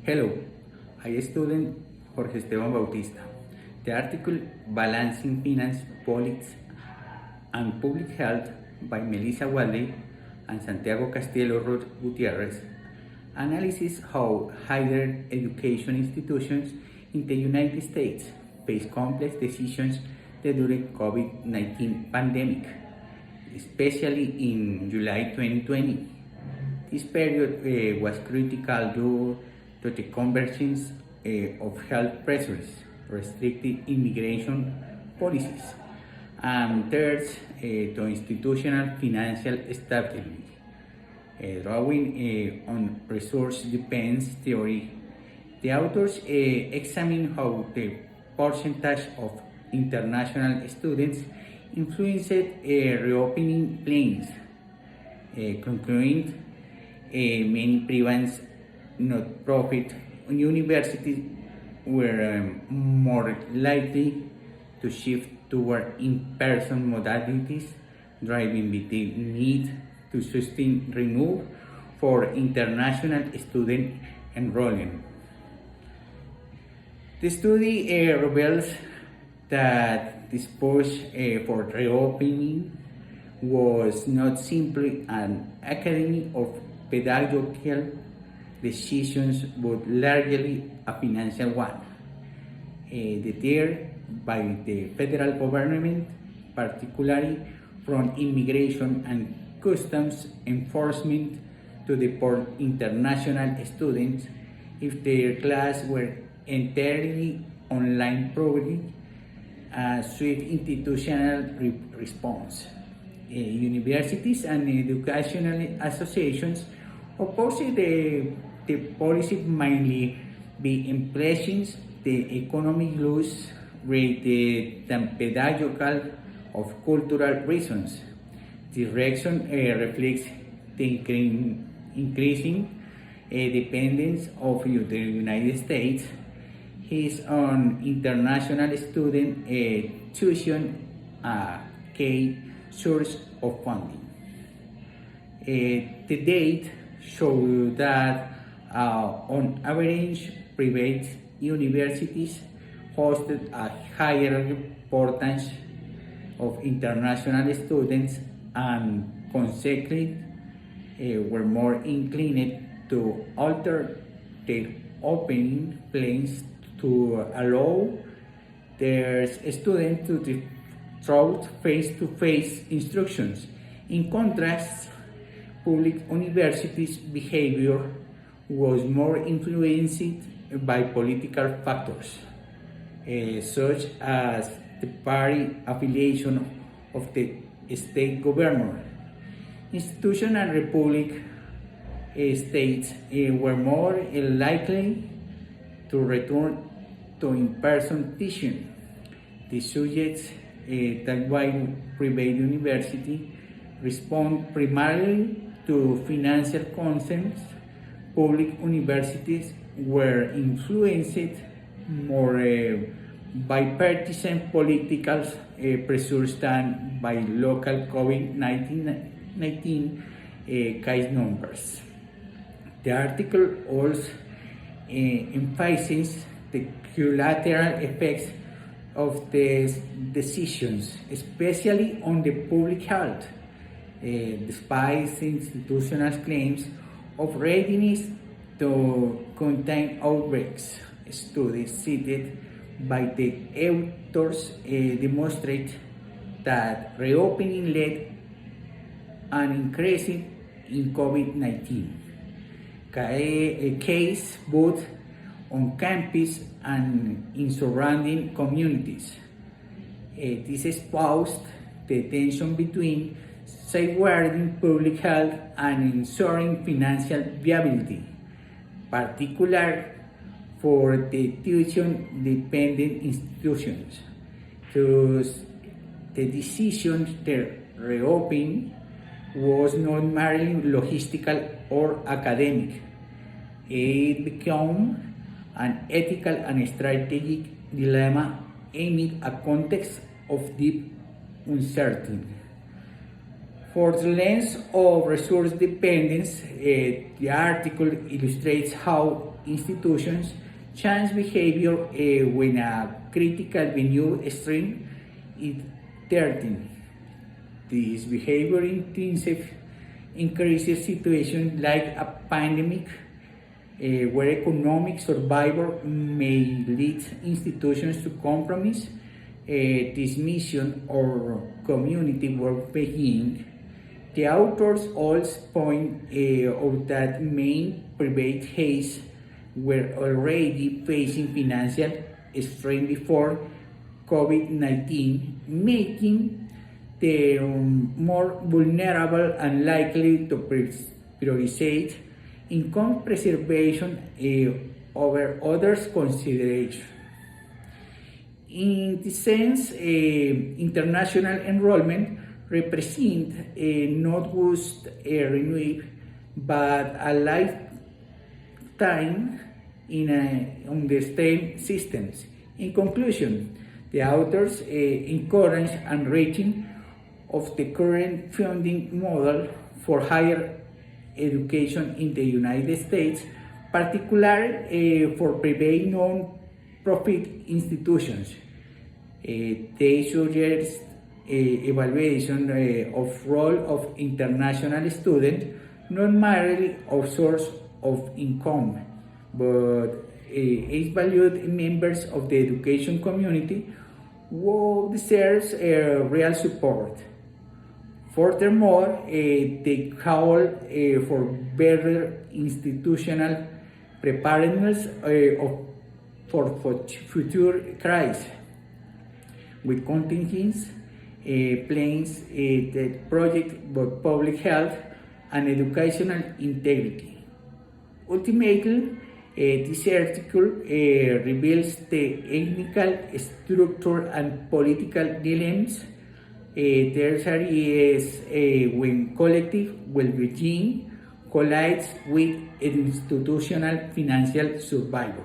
Hello, I student Jorge Bautista. The article Balancing Finance, Politics and Public Health by Melissa Wadley and Santiago Castillo Gutierrez analyzes how higher education institutions in the United States face complex decisions during COVID-19 pandemic, especially in July 2020. This period was critical due to the convergence of health pressures, restricted immigration policies, and third, to institutional financial stability. Drawing on resource depends theory, the authors examine how the percentage of international students influenced reopening plans, concluding many private not-profit universities were more likely to shift toward in-person modalities, driving the need to sustain remove for international student enrollment. The study reveals that this push for reopening was not simply an academy of pedagogical decisions, but largely a financial one, deterred by the federal government, particularly from immigration and customs enforcement to deport international students if their class were entirely online, providing a swift institutional response. Universities and educational associations oppose the policy mainly be impressions the economic loss rate than pedagogical of cultural reasons. This reaction reflects the increasing dependence of the United States on international student tuition, a key source of funding. The data show that on average, private universities hosted a higher percentage of international students and consequently were more inclined to alter their opening plans to allow their students to through face-to-face instructions. In contrast, public universities' behavior was more influenced by political factors, such as the party affiliation of the state governor. Institutional republic states were more likely to return to in-person teaching. The subjects that while private university respond primarily to financial concerns, public universities were influenced more by partisan political pressures than by local COVID-19 case numbers. The article also emphasizes the collateral effects of these decisions, especially on the public health. Despite institutional claims of readiness to contain outbreaks, studies cited by the authors demonstrate that reopening led an increase in COVID-19 case both on campus and in surrounding communities. This exposed the tension between safeguarding public health and ensuring financial viability, particularly for the tuition-dependent institutions. Thus, the decision to reopen was not merely logistical or academic. It became an ethical and strategic dilemma amid a context of deep uncertainty. For the lens of resource dependence, the article illustrates how institutions change behavior when a critical venue stream is threatened. This behavior increases situations like a pandemic, where economic survival may lead institutions to compromise this mission or community well-being. The authors also point out that many private heirs were already facing financial strain before COVID-19, making them more vulnerable and likely to prioritize income preservation over others' considerations. In this sense, international enrollment represents not just a renewal but a lifetime in understand systems. In conclusion, the authors encourage enriching of the current funding model for higher education in the United States, particularly for private non-profit institutions. They suggest evaluation of role of international students, not merely of source of income, but is valued members of the education community who deserves real support. Furthermore, they call for better institutional preparedness for future crises, with contingency plans that project both public health and educational integrity. Ultimately, this article reveals the technical structure and political dilemmas there is when collective well-being collides with institutional financial survival.